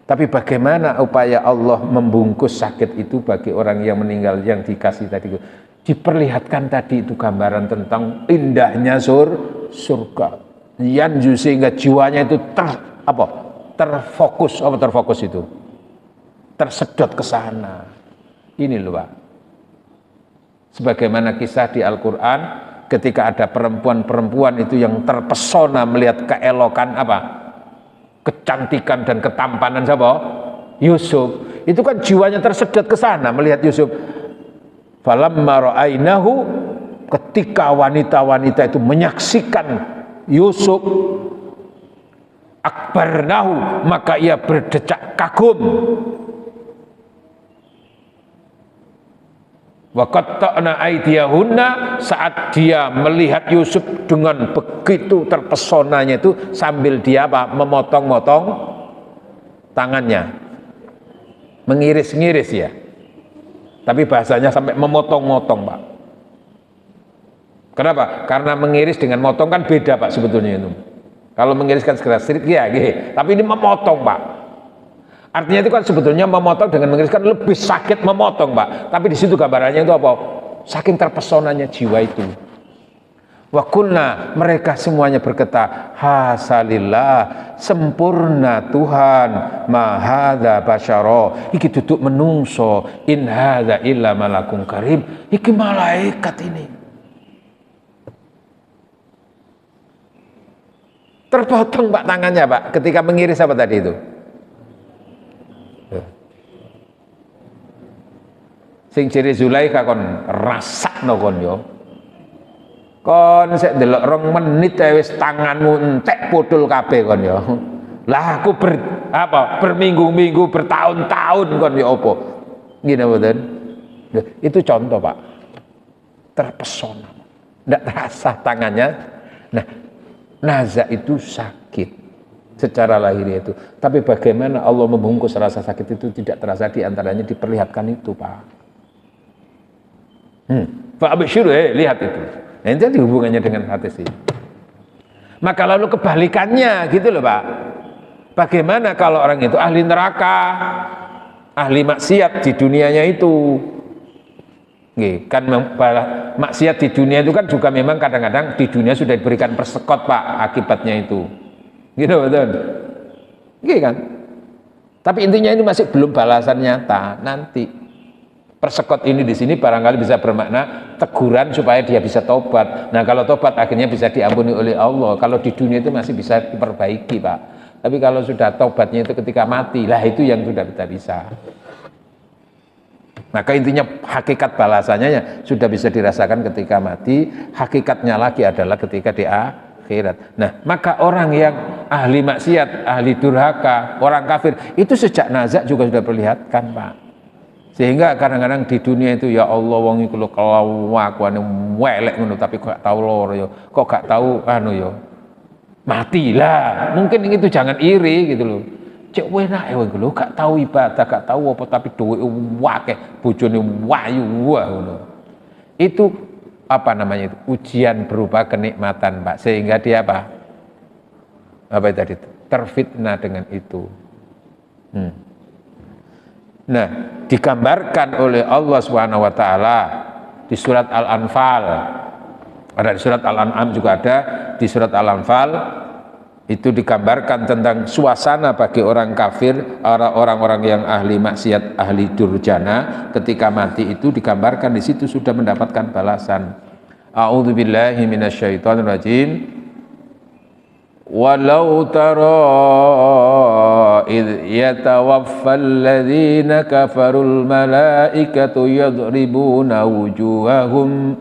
Tapi bagaimana upaya Allah membungkus sakit itu bagi orang yang meninggal yang dikasih tadi itu? Diperlihatkan tadi itu gambaran tentang indahnya surga. Yanju, sehingga jiwanya itu terfokus itu? Tersedot ke sana. Ini loh, Pak. Sebagaimana kisah di Al-Quran ketika ada perempuan-perempuan itu yang terpesona melihat keelokan apa? Kecantikan dan ketampanan siapa? Yusuf. Itu kan jiwanya tersedot ke sana melihat Yusuf. Falamma ra'ainahu, ketika wanita-wanita itu menyaksikan Yusuf, akbarnahu, maka ia berdecak kagum. Wa qatta'na aydiyahunna, saat dia melihat Yusuf dengan begitu terpesonanya itu sambil dia apa? Memotong-motong tangannya. Mengiris-ngiris ya. Tapi bahasanya sampai memotong-motong, Pak. Kenapa? Karena mengiris dengan motong kan beda, Pak, sebetulnya itu. Kalau mengiris kan segera strik ya, gitu. Tapi ini memotong, Pak. Artinya itu kan sebetulnya memotong dengan mengiris kan lebih sakit memotong, Pak. Tapi di situ gambarannya itu apa? Saking terpesonanya jiwa itu. Wa kulna, mereka semuanya berkata, hasalillah, sempurna Tuhan, ma hadza basyara, iki duduk menungso, in hadza illa malakun karim, iki malaikat ini. Terpotong, Pak, tangannya, Pak, ketika mengiris apa tadi itu? Sing jere Zulaikha kon rasakno kon yo. Kon sik ndelok 2 menit wis tanganmu entek putul kabeh kon yo. Lah aku berminggu-minggu, bertahun-tahun kon yo apa? Ngene mboten? Itu contoh, Pak. Terpesona. Enggak terasa tangannya. Nah, nazak itu sakit. secara lahiriah itu. Tapi bagaimana Allah membungkus rasa sakit itu tidak terasa, di antaranya diperlihatkan itu, Pak. Pak Abisyiru, lihat itu. Nah, itu hubungannya dengan hadis ini. Maka lalu kebalikannya gitu loh, Pak. Bagaimana kalau orang itu ahli neraka, ahli maksiat di dunianya itu? Kan maksiat di dunia itu kan juga memang kadang-kadang di dunia sudah diberikan persekot, Pak, akibatnya itu. Gitu betul. Kan? Tapi intinya ini masih belum balasan nyata. Nanti persekot ini di sini barangkali bisa bermakna teguran supaya dia bisa tobat. Nah, kalau tobat akhirnya bisa diampuni oleh Allah. Kalau di dunia itu masih bisa diperbaiki, Pak. Tapi kalau sudah tobatnya itu ketika mati, lah itu yang sudah bisa. Maka intinya hakikat balasannya sudah bisa dirasakan ketika mati, hakikatnya lagi adalah ketika di akhirat. Nah, maka orang yang ahli maksiat, ahli durhaka, orang kafir, itu sejak nazak juga sudah perlihatkan, Pak. Sehingga kadang-kadang di dunia itu, ya Allah, wong iku lho kelakuane welek ngono tapi kok gak tahu loro yo, kok gak tahu anu yo. Matilah. Mungkin itu jangan iri gitu loh. Cek enak ya lho, gak tahu ibadah, gak tahu apa tapi duwe akeh, bojone wayu wah ngono. Itu apa namanya itu? Ujian berupa kenikmatan, Pak. Sehingga dia apa? Apa itu tadi? Terfitnah dengan itu. Nah, digambarkan oleh Allah Subhanahu wa taala di surat Al-Anfal. Ada di surat Al-An'am juga ada, di surat Al-Anfal itu digambarkan tentang suasana bagi orang kafir, orang-orang yang ahli maksiat, ahli durjana ketika mati itu digambarkan di situ sudah mendapatkan balasan. A'udzubillahi minasyaitonirrajim. Walau tara idh yatawaffal ladzina kafarul malaikatu yadribuna wujuhahum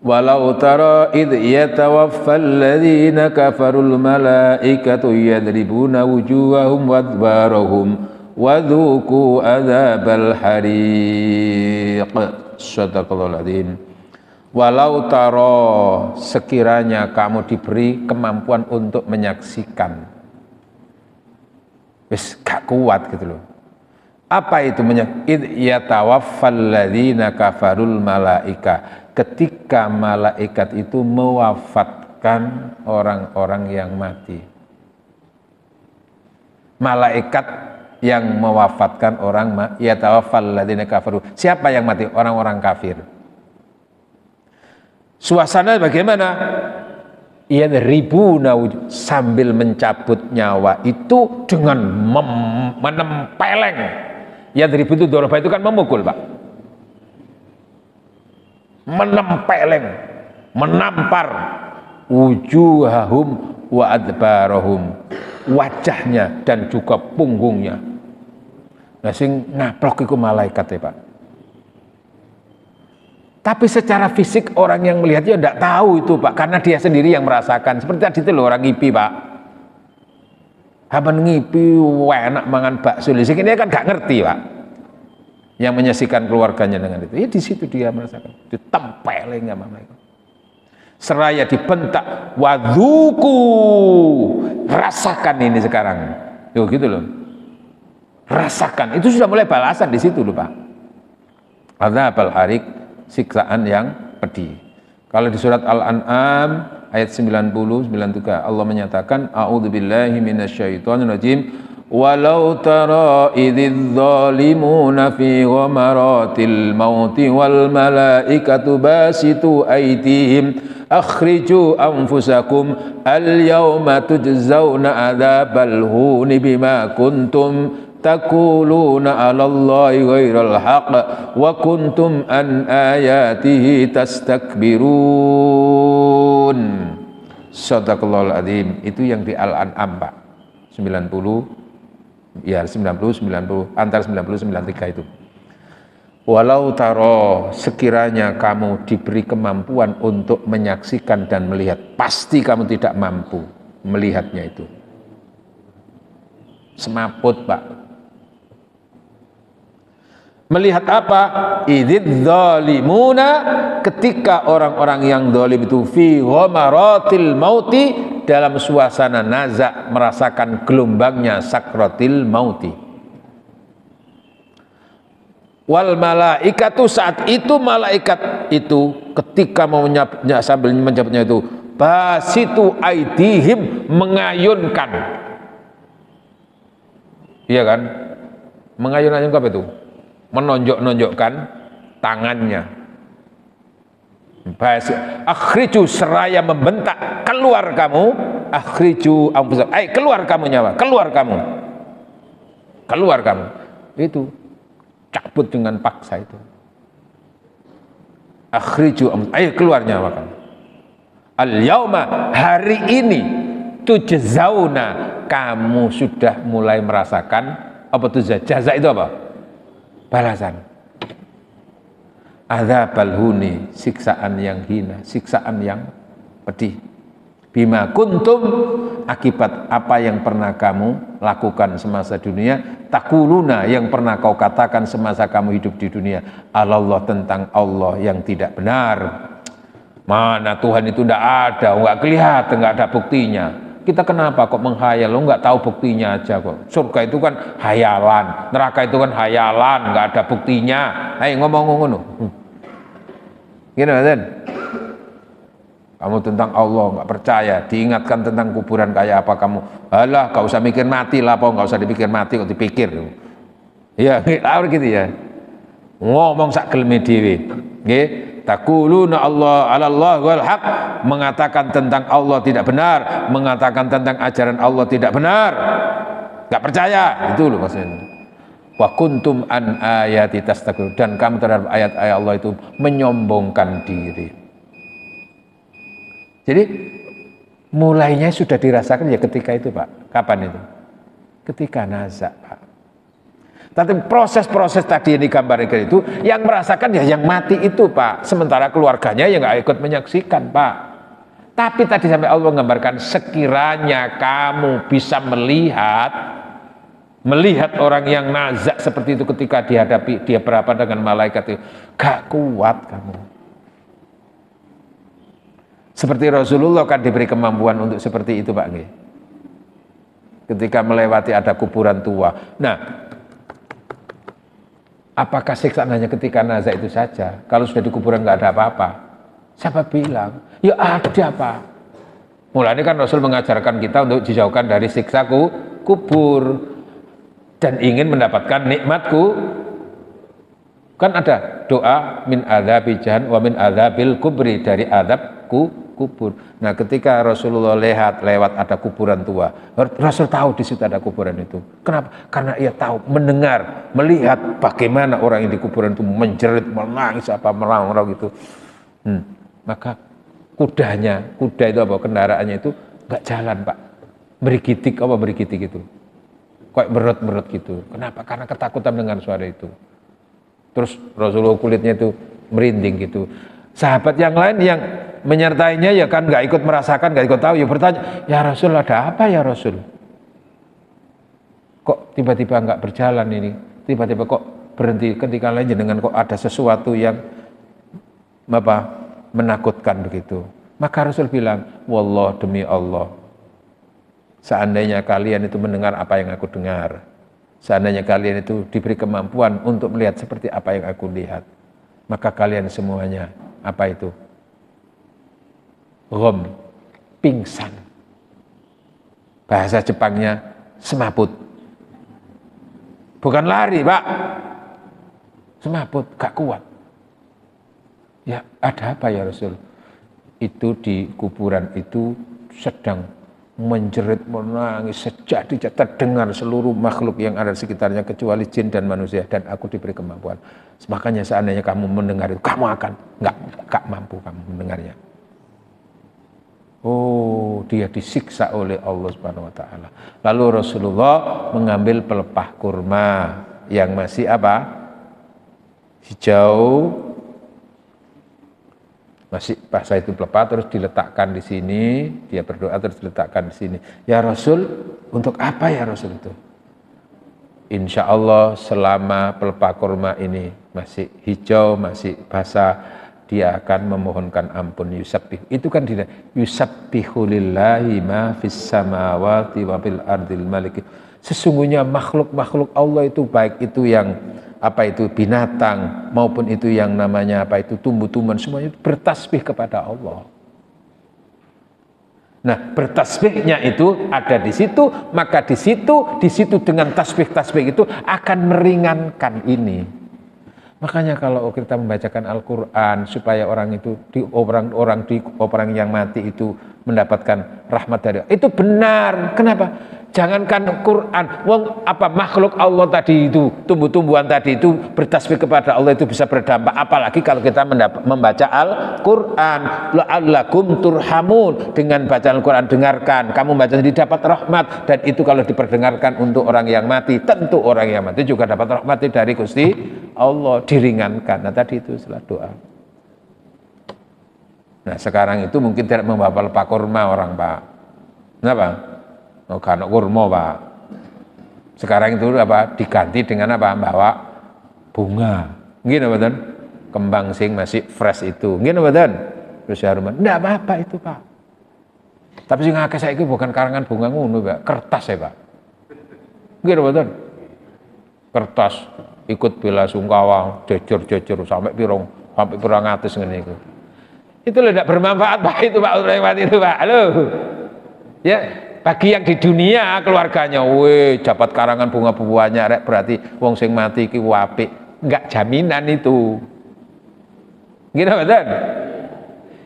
walau tara idh yatawaffal ladzina kafarul malaikatu yadribuna wujuhahum wadbarahum wadzuqu adzabal hariq. Shadaqallahul adzim. Walau taro, sekiranya kamu diberi kemampuan untuk menyaksikan, wis gak kuat gitu loh. Apa itu yatawaffal ladzina kafarul malaika, ketika malaikat itu mewafatkan orang-orang yang mati. Malaikat yang mewafatkan orang, yatawaffal ladzina kafaru. Siapa yang mati? Orang-orang kafir. Suasana bagaimana? Yadribuna sambil mencabut nyawa itu dengan menempeleng. Yadribu itu doroba itu kan memukul, Pak. Menempeleng, menampar wujuhahum wa adbarahum, wajahnya dan juga punggungnya. Nah, sing ngaplok iku malaikat ya, Pak. Tapi secara fisik orang yang melihatnya tidak tahu itu, Pak, karena dia sendiri yang merasakan. Seperti tadi itu loh orang ngipi, Pak. Haban ngipi, enak mangan bakso. Ini kan gak ngerti, Pak. Yang menyaksikan keluarganya dengan itu. Ya di situ dia merasakan. Ditempelin sama malaikat. Seraya dibentak, wadzuku, rasakan ini sekarang. Yo gitu loh. Rasakan, itu sudah mulai balasan di situ loh, Pak. Adzabal hariq, siksaan yang pedih. Kalau di surat Al-An'am ayat 90 93 Allah menyatakan a'udzubillahi minasyaitonirrajim walau tara idzidz zalimuna fi ghamaratil mauti wal malaikatu basitu aydihim akhriju anfusakum al yawma tujzauna adzabal huni bima kuntum taquluna 'alallahi ghairal haqq wa kuntum an ayatihi tastakbirun. Shadaqallahul adzim. Itu yang di Al-An'am, Pak. 90 ya 90 antara 90 93 itu. Walau taro, sekiranya kamu diberi kemampuan untuk menyaksikan dan melihat, pasti kamu tidak mampu melihatnya itu. Semaput, Pak. Melihat apa? Idzidz zalimuna, ketika orang-orang yang zalim itu fi ghamaratil mauti, dalam suasana nazak, merasakan gelombangnya sakratil mauti. Wal malaikatu, saat itu malaikat itu ketika mau sambil menyebutnya itu basitu aidihim, mengayunkan. Iya kan? Mengayun-ayunkan apa itu? Menonjok-nonjokkan tangannya. Akhriju, seraya membentak, keluar kamu. Akhriju anfusakum, keluar kamu nyawa, keluar kamu. Keluar kamu. Itu cabut dengan paksa itu. Akhriju, keluar nyawa kamu. Al-yauma, hari ini, tujzauna, kamu sudah mulai merasakan apa itu jaza itu apa? Balasan. Adzabal huni, siksaan yang hina, siksaan yang pedih. Bima kuntum, akibat apa yang pernah kamu lakukan semasa dunia. Takuluna, yang pernah kau katakan semasa kamu hidup di dunia. Allah, tentang Allah yang tidak benar. Mana Tuhan itu tidak ada, nggak kelihatan, nggak ada buktinya. Kita kenapa kok menghayal? Lo nggak tahu buktinya aja kok. Surga itu kan hayalan, neraka itu kan hayalan, nggak ada buktinya. Ayo ngomong-ngomong. Gini kan? Kamu tentang Allah nggak percaya, diingatkan tentang kuburan kayak apa kamu? Alah, nggak usah mikir mati lah, nggak usah dipikir mati, kok dipikir. Ya, gitu ya. Ngomong sak geleme dhewe. Nggih. Taquluna Allah wal haq, mengatakan tentang Allah tidak benar, mengatakan tentang ajaran Allah tidak benar, nggak percaya, itu loh maksudnya. Wa kuntum an ayati tastakbirun, dan kamu terhadap ayat-ayat Allah itu menyombongkan diri. Jadi mulainya sudah dirasakan ya ketika itu Pak. Kapan itu? Ketika nazak Pak. Tapi proses-proses tadi yang digambarkan itu, yang merasakan ya yang mati itu Pak. Sementara keluarganya yang nggak ikut menyaksikan Pak. Tapi tadi sampai Allah menggambarkan, sekiranya kamu bisa melihat orang yang nazak seperti itu ketika dihadapi, dia berhadapan dengan malaikat itu, gak kuat kamu. Seperti Rasulullah kan diberi kemampuan untuk seperti itu Pak. Ketika melewati ada kuburan tua. Nah, apakah siksaan hanya ketika nazak itu saja? Kalau sudah di kuburan nggak ada apa-apa. Siapa bilang? Ya ada Pak. Mulanya kan Rasul mengajarkan kita untuk dijauhkan dari siksa kubur dan ingin mendapatkan nikmatku. Kan ada doa min adzabi jahannam wa min adzabil kubri, dari adab kubur. Nah, ketika Rasulullah lewat ada kuburan tua, Rasul tahu di situ ada kuburan itu. Kenapa? Karena ia tahu, mendengar, melihat bagaimana orang yang di kuburan itu menjerit, menangis, merang-rang gitu. Maka kuda itu apa? Kendaraannya itu nggak jalan Pak. Berigitik itu. Kayak berut gitu. Kenapa? Karena ketakutan dengan suara itu. Terus Rasulullah kulitnya itu merinding gitu. Sahabat yang lain yang menyertainya ya kan nggak ikut merasakan, nggak ikut tahu, ya bertanya, ya Rasul ada apa ya Rasul? Kok tiba-tiba nggak berjalan ini? Tiba-tiba kok berhenti, ketika lain jenengan kok ada sesuatu yang menakutkan begitu. Maka Rasul bilang, wallah, demi Allah, seandainya kalian itu mendengar apa yang aku dengar, seandainya kalian itu diberi kemampuan untuk melihat seperti apa yang aku lihat, maka kalian semuanya apa itu? Pingsan. Bahasa Jepangnya semaput. Bukan lari Pak, semaput, gak kuat. Ya ada apa ya Rasul? Itu di kuburan itu sedang menjerit, menangis, sejadi terdengar seluruh makhluk yang ada di sekitarnya kecuali jin dan manusia, dan aku diberi kemampuan. Makanya seandainya kamu mendengar itu, kamu akan nggak mampu kamu mendengarnya. Oh, dia disiksa oleh Allah Subhanahu wa taala. Lalu Rasulullah mengambil pelepah kurma yang masih hijau, masih basah itu pelepah, terus diletakkan di sini, dia berdoa terus diletakkan di sini. Ya Rasul, untuk apa ya Rasul itu? insya Allah selama pelepah kurma ini masih hijau, masih basah, dia akan memohonkan ampun. Yusabbih, itu kan tidak, yusabbihu lillahi ma fis samawati wa fil ardil malik. Sesungguhnya makhluk-makhluk Allah itu, baik itu yang apa itu binatang maupun itu yang namanya apa itu tumbuh-tumbuhan, semuanya bertasbih kepada Allah. Nah, bertasbihnya itu ada di situ, maka di situ dengan tasbih-tasbih itu akan meringankan ini. Makanya kalau kita membacakan Al-Quran supaya orang itu orang yang mati itu mendapatkan rahmat dari Allah, itu benar. Kenapa? Jangankan Quran, makhluk Allah tadi itu, tumbuh-tumbuhan tadi itu bertasbih kepada Allah itu bisa berdampak. Apalagi kalau kita membaca Al-Quran, la'allakum turhamun, dengan bacaan Al-Quran dengarkan, kamu baca jadi dapat rahmat, dan itu kalau diperdengarkan untuk orang yang mati, tentu orang yang mati juga dapat rahmat dari Gusti Allah, diringankan. Nah tadi itu setelah doa. Nah sekarang itu mungkin tidak membawa pelepah kurma orang, Pak. Kenapa? Oh, karena kurma, Pak. Sekarang itu apa? Diganti dengan apa? Bawa bunga. Gini betul? Kembang sing masih fresh itu. Gini betul? Terus haruman. Enggak apa-apa itu, Pak. Tapi sing akeh saiki bukan karangan bunga ngono, Pak. Kertas ya, Pak. Gini betul? Kertas ikut bela sungkawa, jejur sampai pirang atus ngene iku. Itu lho tidak bermanfaat, Pak, itu Pak, itu Pak. Halo. Ya, bagi yang di dunia keluarganya, dapat karangan bunga-bunganya rek, berarti wong sing mati iki apik. Enggak jaminan itu. Gitu betul?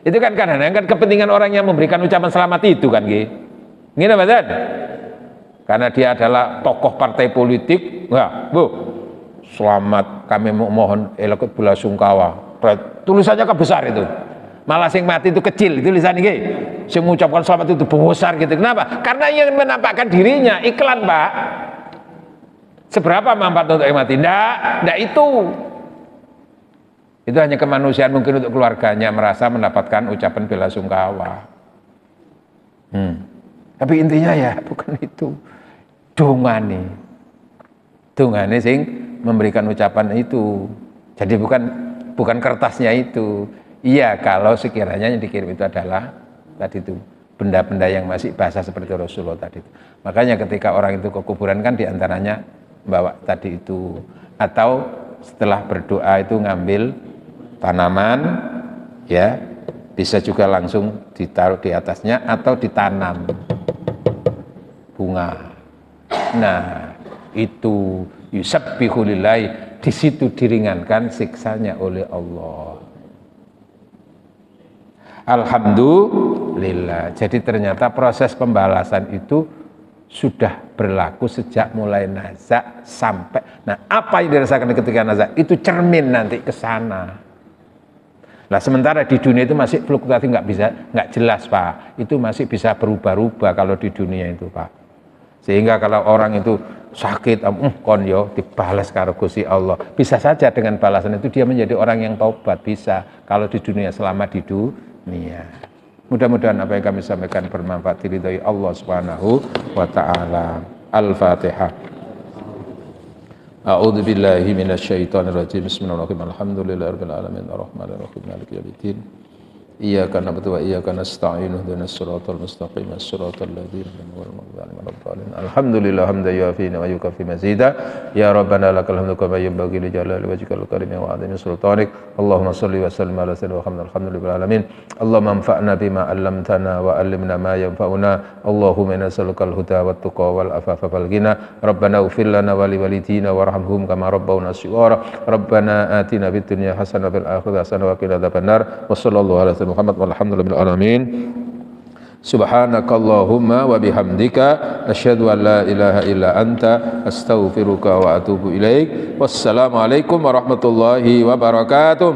Itu kan kadang-kadang kan kepentingan orang yang memberikan ucapan selamat itu kan gitu. Gitu betul? Karena dia adalah tokoh partai politik, enggak, Bu. Selamat, kami mohon ikut bela sungkawa. Tulisannya kan besar itu. Malah sing mati itu kecil, itu tulisan ini. Sing mengucapkan selamat itu besar gitu. Kenapa? Karena yang menampakkan dirinya, iklan, Pak. Seberapa manfaat untuk yang mati? Nggak itu. Itu hanya kemanusiaan mungkin untuk keluarganya merasa mendapatkan ucapan bela sungkawa. Tapi intinya ya bukan itu. Dongane sing memberikan ucapan itu. Jadi bukan kertasnya itu. Iya, kalau sekiranya yang dikirim itu adalah tadi itu benda-benda yang masih basah seperti Rasulullah tadi itu. Makanya ketika orang itu ke kuburan kan diantaranya bawa tadi itu, atau setelah berdoa itu ngambil tanaman, ya bisa juga langsung ditaruh di atasnya atau ditanam bunga. Nah itu yusabbihu lillahi, di situ diringankan siksanya oleh Allah. Alhamdulillah. Jadi ternyata proses pembalasan itu sudah berlaku sejak mulai nazak sampai. Nah, apa yang dirasakan ketika nazak itu cermin nanti ke sana. Nah, sementara di dunia itu masih fluktuatif, nggak jelas, Pak. Itu masih bisa berubah-ubah kalau di dunia itu, Pak. Sehingga kalau orang itu sakit, kon yo dibalas karo Gusti Allah. Bisa saja dengan balasan itu dia menjadi orang yang taubat, bisa. Kalau di dunia, selama di dunia. Mudah-mudahan apa yang kami sampaikan bermanfaat diridhai Allah Subhanahu wa taala. Al-Fatihah. A'udzu billahi minasyaitonir rajim. Bismillahirrahmanirrahim. Alhamdulillahirabbil alamin arrahmanir rahim maliki yaumiddin. Iyyaka na'budu wa iyyaka nasta'in ihdinas siratal mustaqim siratal ladzina an'amta 'alaihim. Alhamdulillah hamdan yu'afina wa yukafi mazida. Ya Rabbana lakal hamdu kama yanbaghi li jalali wajhikal karim wa 'azimi sultanik. Allahumma shalli wa sallim ala sayyidina Muhammad alhamdulillahil alamin. Allahumma anfa'na bima 'allamtana wa 'allimna ma yanfa'una. Allahumma inna nas'alukal huda wat tuqa wal afafa wal ghina. Rabbana ighfir lana wa li walidina warhamhum kama rabbawna shighara. Rabbana atina fid dunya hasanah wa fil akhirati hasanah wa qina adzabannar. Wa sallallahu alaihi Muhammad walhamdulillahil alamin. Subhanakallahumma wa bihamdika asyhadu an la ilaha illa anta astaghfiruka wa atubu ilaik. Wassalamualaikum warahmatullahi wabarakatuh.